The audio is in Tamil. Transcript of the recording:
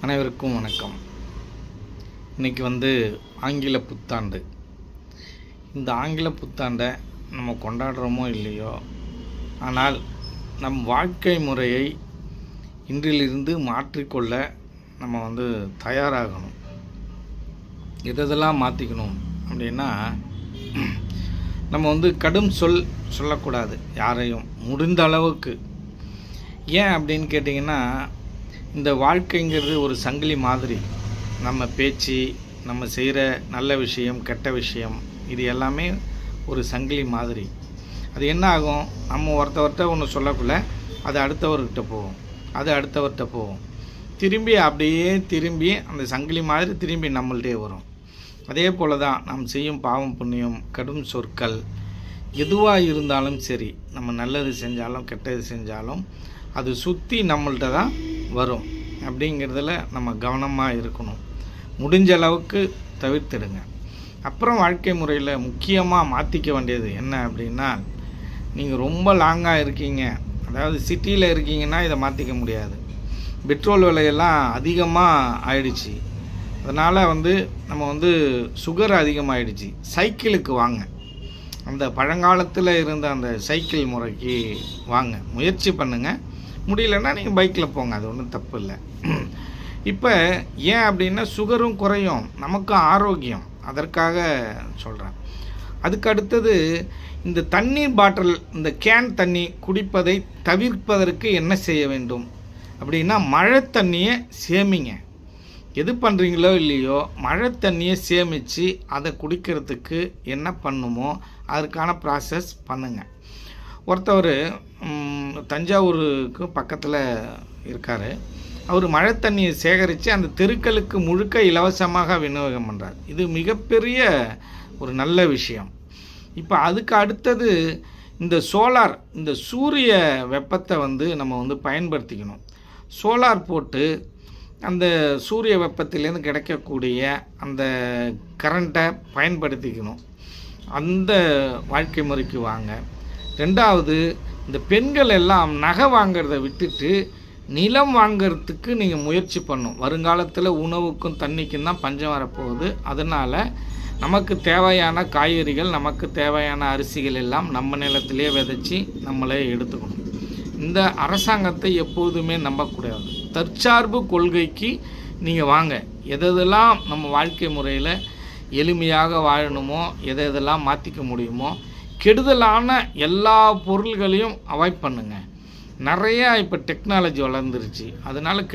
அனைவருக்கும் வணக்கம். இன்றைக்கி ஆங்கில புத்தாண்டு. இந்த ஆங்கில புத்தாண்டை நம்ம கொண்டாடுறோமோ இல்லையோ, ஆனால் நம் வாழ்க்கை முறையை இன்றிலிருந்து மாற்றிக்கொள்ள நம்ம தயாராகணும். எதெல்லாம் மாற்றிக்கணும் அப்படின்னா, நம்ம கடும் சொல்லக்கூடாது யாரையும், முடிந்த அளவுக்கு. ஏன் அப்படின்னு கேட்டிங்கன்னா, இந்த வாழ்க்கைங்கிறது ஒரு சங்கிலி மாதிரி. நம்ம பேச்சு, நம்ம செய்கிற நல்ல விஷயம், கெட்ட விஷயம், இது எல்லாமே ஒரு சங்கிலி மாதிரி. அது என்ன ஆகும், நம்ம ஒருத்தவர்கிட்ட ஒன்று சொல்லக்குள்ள அது அடுத்தவர்கிட்ட போகும், அது அடுத்தவர்கிட்ட போகும், திரும்பி அந்த சங்கிலி மாதிரி திரும்பி நம்மள்டே வரும். அதே போல் தான் நாம் செய்யும் பாவம் புண்ணியம், கடும் சொற்கள், எதுவாக இருந்தாலும் சரி, நம்ம நல்லது செஞ்சாலும் கெட்டது செஞ்சாலும் அது சுற்றி நம்மள்கிட்ட தான் வரும். அப்படிங்கிறதுல நம்ம கவனமாக இருக்கணும். முடிஞ்ச அளவுக்கு தவிர்த்திடுங்க. அப்புறம் வாழ்க்கை முறையில் முக்கியமாக மாற்றிக்க வேண்டியது என்ன அப்படின்னா, நீங்கள் ரொம்ப லாங்காக இருக்கீங்க, அதாவது சிட்டியில் இருக்கீங்கன்னா இதை மாற்றிக்க முடியாது. பெட்ரோல் விலையெல்லாம் அதிகமாக ஆயிடுச்சு. அதனால் நம்ம சுகர் அதிகமாகிடுச்சு. சைக்கிளுக்கு வாங்க, அந்த பழங்காலத்தில் இருந்த அந்த சைக்கிள் முறைக்கு வாங்க, முயற்சி பண்ணுங்கள். முடியலன்னா நீங்கள் பைக்கில் போங்க, அது ஒன்றும் தப்பு இல்லை. இப்போ ஏன் அப்படின்னா, சுகரும் குறையும், நமக்கும் ஆரோக்கியம், அதற்காக சொல்கிறேன். அதுக்கு அடுத்தது, இந்த தண்ணீர் பாட்டில், இந்த கேன் தண்ணி குடிப்பதை தவிர்ப்பதற்கு என்ன செய்ய வேண்டும் அப்படின்னா, மழை தண்ணியை சேமிங்க. எது பண்ணுறீங்களோ இல்லையோ, மழை தண்ணியை சேமித்து அதை குடிக்கிறதுக்கு என்ன பண்ணுமோ அதற்கான ப்ராசஸ் பண்ணுங்கள். ஒருத்தவர் தஞ்சாவூருக்கு பக்கத்தில் இருக்கார். அவர் மழை தண்ணியை சேகரித்து அந்த தெருக்களுக்கு முழுக்க இலவசமாக விநியோகம் பண்ணுறார். இது மிகப்பெரிய ஒரு நல்ல விஷயம். இப்போ அதுக்கு அடுத்தது, இந்த சோலார், இந்த சூரிய வெப்பத்தை நம்ம பயன்படுத்திக்கணும். சோலார் போட்டு அந்த சூரிய வெப்பத்திலேருந்து கிடைக்கக்கூடிய அந்த கரண்ட்டை பயன்படுத்திக்கணும். அந்த வாழ்க்கை முறைக்கு வாங்க. ரெண்டாவது, இந்த பெண்கள் எல்லாம் நகை வாங்கிறத விட்டுட்டு நிலம் வாங்கிறதுக்கு நீங்கள் முயற்சி பண்ணணும். வருங்காலத்தில் உணவுக்கும் தண்ணிக்கும் தான் பஞ்சம் வரப்போகுது. அதனால் நமக்கு தேவையான காய்கறிகள், நமக்கு தேவையான அரிசிகள் எல்லாம் நம்ம நிலத்திலே விதைச்சி நம்மளே எடுத்துக்கணும். இந்த அரசாங்கத்தை எப்போதுமே நம்பக்கூடாது. தற்சார்பு கொள்கைக்கு நீங்கள் வாங்க. எதெல்லாம் நம்ம வாழ்க்கை முறையில் எளிமையாக வாழணுமோ, எதெல்லாம் மாற்றிக்க முடியுமோ, கெடுதலான எல்லா பொருள்களையும் அவாய்ட் பண்ணுங்கள். நிறையா இப்போ டெக்னாலஜி வளர்ந்துருச்சு, அதனால்